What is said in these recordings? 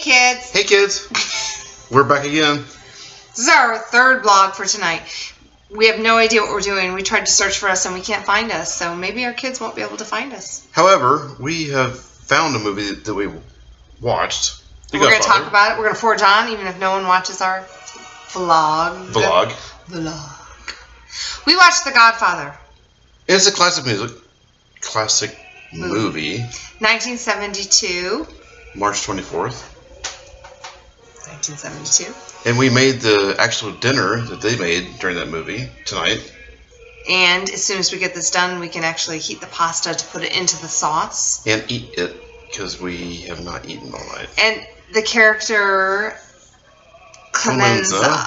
kids. Hey, kids. We're back again. This is our third vlog for tonight. We have no idea what we're doing. We tried to search for us and we can't find us, so maybe our kids won't be able to find us. However, we have found a movie that we watched. We're going to talk about it. We're going to forge on, even if no one watches our vlog. Vlog. We watched The Godfather. It's a classic movie. 1972. March 24th. 1972. And we made the actual dinner that they made during that movie tonight. And as soon as we get this done, we can actually heat the pasta to put it into the sauce. And eat it, because we have not eaten all night. And the character Clemenza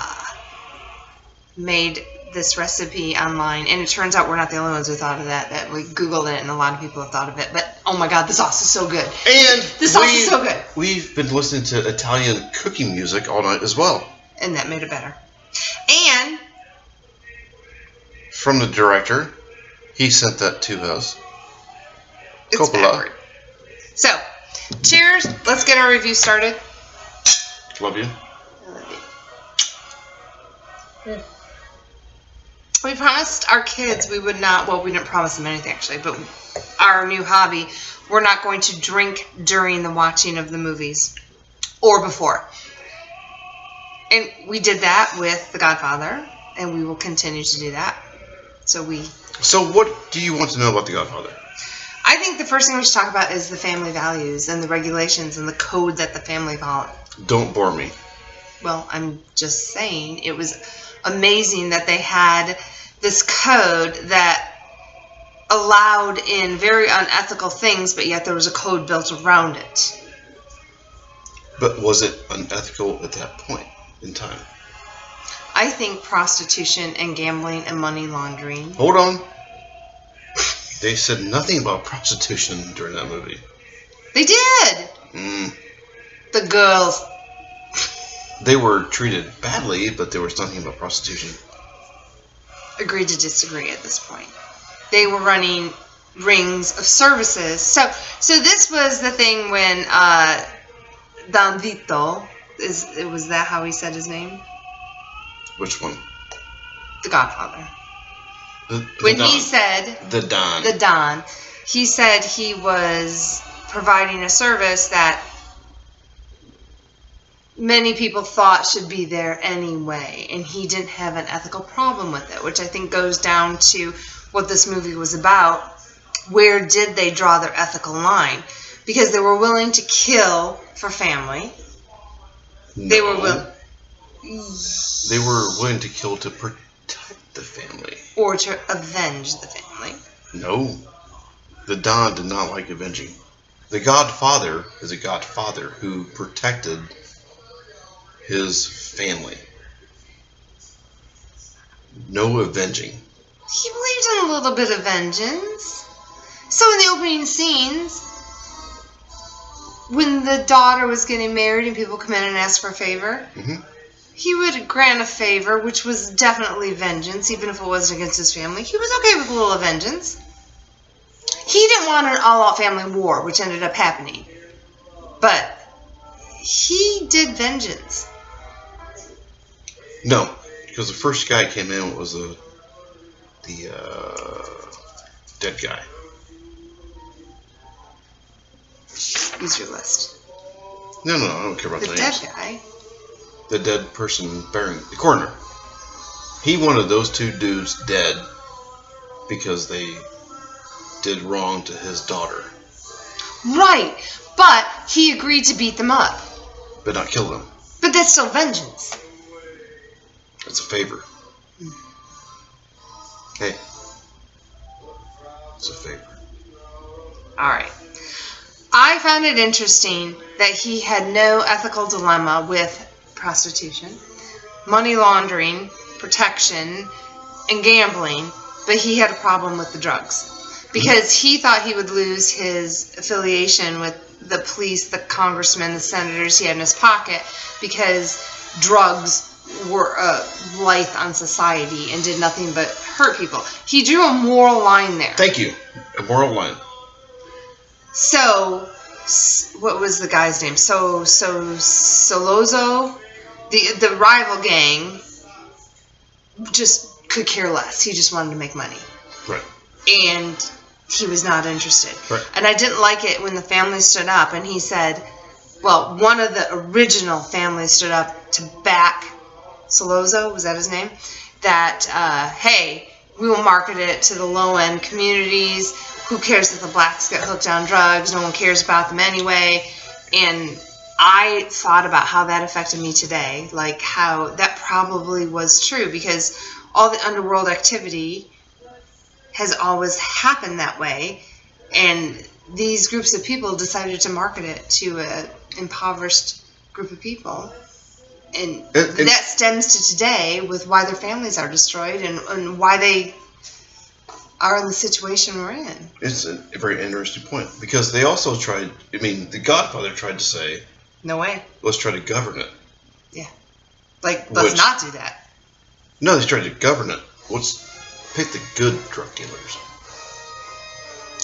made this recipe online, and it turns out we're not the only ones who thought of that we Googled it, and a lot of people have thought of it. But oh my god, the sauce is so good. And the sauce is so good. We've been listening to Italian cooking music all night as well. And that made it better. And from the director, he sent that to us. It's backward. So, cheers. Let's get our review started. Love you. I love you. We promised our kids we would not, well, we didn't promise them anything actually, but our new hobby, we're not going to drink during the watching of the movies or before. And we did that with The Godfather, and we will continue to do that. So what do you want to know about The Godfather? I think the first thing we should talk about is the family values and the regulations and the code that the family followed. Don't bore me. Well, I'm just saying it was amazing that they had this code that allowed in very unethical things, but yet there was a code built around it. But was it unethical at that point in time? I think prostitution and gambling and money laundering. Hold on. They said nothing about prostitution during that movie. They did. The girls. They were treated badly, but there was nothing about prostitution. Agreed to disagree at this point. They were running rings of services. So this was the thing when Don Vito, was that how he said his name? Which one? The Godfather. When he said the Don. The Don, he said he was providing a service that many people thought should be there anyway, and he didn't have an ethical problem with it, which I think goes down to what this movie was about. Where did they draw their ethical line? Because they were willing to kill for family. No. They were willing to kill to protect the family. Or to avenge the family. No. The Don did not like avenging. The Godfather is a Godfather who protected his family. No avenging. He believed in a little bit of vengeance. So in the opening scenes, when the daughter was getting married and people come in and ask for a favor, he would grant a favor, which was definitely vengeance, even if it wasn't against his family. He was okay with a little vengeance. He didn't want an all-out family war, which ended up happening. But he did vengeance. No, because the first guy came in was the dead guy. Use your list. No, I don't care about the names. The dead guy? The dead person bearing the coroner. He wanted those two dudes dead because they did wrong to his daughter. Right, but he agreed to beat them up. But not kill them. But that's still vengeance. It's a favor. Hey. It's a favor. Alright. I found it interesting that he had no ethical dilemma with prostitution, money laundering, protection, and gambling, but he had a problem with the drugs. Because he thought he would lose his affiliation with the police, the congressmen, the senators he had in his pocket, because drugs were a blight on society and did nothing but hurt people. He drew a moral line there. Thank you. A moral line. So what was the guy's name? Solozo, the rival gang, just could care less. He just wanted to make money. Right. And he was not interested. Right. And I didn't like it when the family stood up and he said, well, one of the original families stood up to back Solozo, was that his name? That, hey, we will market it to the low-end communities. Who cares if the blacks get hooked on drugs? No one cares about them anyway. And I thought about how that affected me today, like how that probably was true because all the underworld activity has always happened that way, and these groups of people decided to market it to an impoverished group of people. And that stems to today with why their families are destroyed and why they are in the situation we're in. It's a very interesting point because they also tried, the Godfather tried to say, no way. Let's try to govern it. Yeah. Like, let's not do that. No, they tried to govern it. Let's pick the good drug dealers.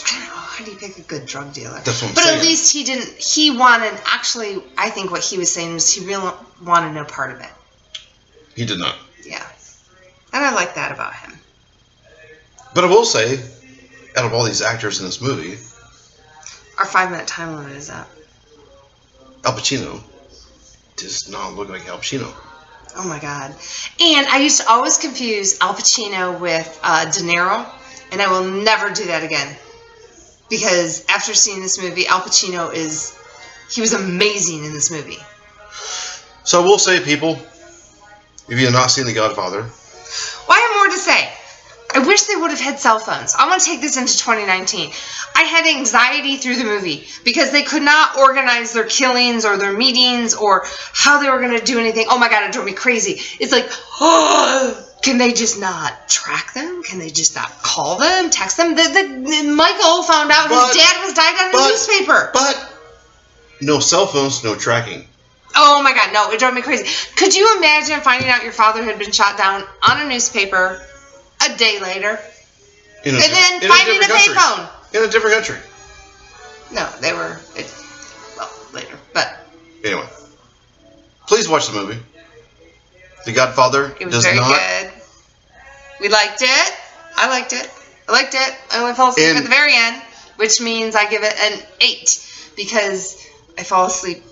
I don't know. How do you pick a good drug dealer? That's what I'm saying. But at least he didn't, he wanted, actually, I think what he was saying was he really wanted no part of it. He did not. Yeah. And I like that about him. But I will say, out of all these actors in this movie, our 5-minute time limit is up. Al Pacino does not look like Al Pacino. Oh my God. And I used to always confuse Al Pacino with De Niro, and I will never do that again. Because after seeing this movie, Al Pacino he was amazing in this movie. So I will say, people, if you have not seen The Godfather. Well, I have more to say. I wish they would have had cell phones. I want to take this into 2019. I had anxiety through the movie because they could not organize their killings or their meetings or how they were going to do anything. Oh my God, it drove me crazy. It's like, oh, can they just not track them? Can they just not call them, text them? Michael found out his dad was died on a newspaper. But no cell phones, no tracking. Oh my God, no, it drove me crazy. Could you imagine finding out your father had been shot down on a newspaper a day later, and then finding a payphone in a different country? No, they were later. But anyway, please watch the movie. The Godfather. It was very good. We liked it. I liked it. I only fell asleep at the very end, which means I give it an 8 because I fall asleep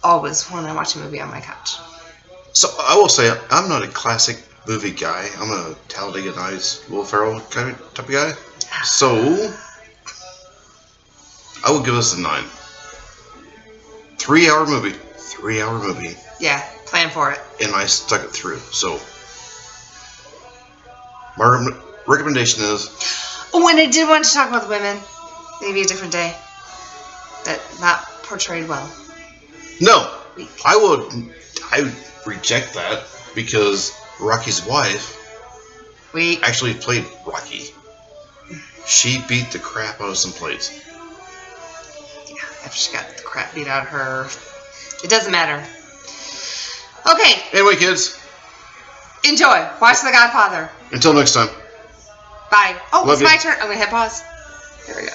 always when I watch a movie on my couch. So I will say I'm not a classic movie guy. I'm a Talladega Nights, Will Ferrell kind of type of guy. So I will give this a 9. 3-hour movie. 3-hour movie. Yeah, plan for it. And I stuck it through. So my recommendation is. Oh, and I did want to talk about the women. Maybe a different day. That not portrayed well. No, I would reject that because Rocky's wife actually played Rocky. She beat the crap out of some plates. Yeah, after she got the crap beat out of her. It doesn't matter. Okay. Anyway, kids. Enjoy. Watch The Godfather. Until next time. Bye. Oh, Love it's my turn. I'm going to hit pause. There we go.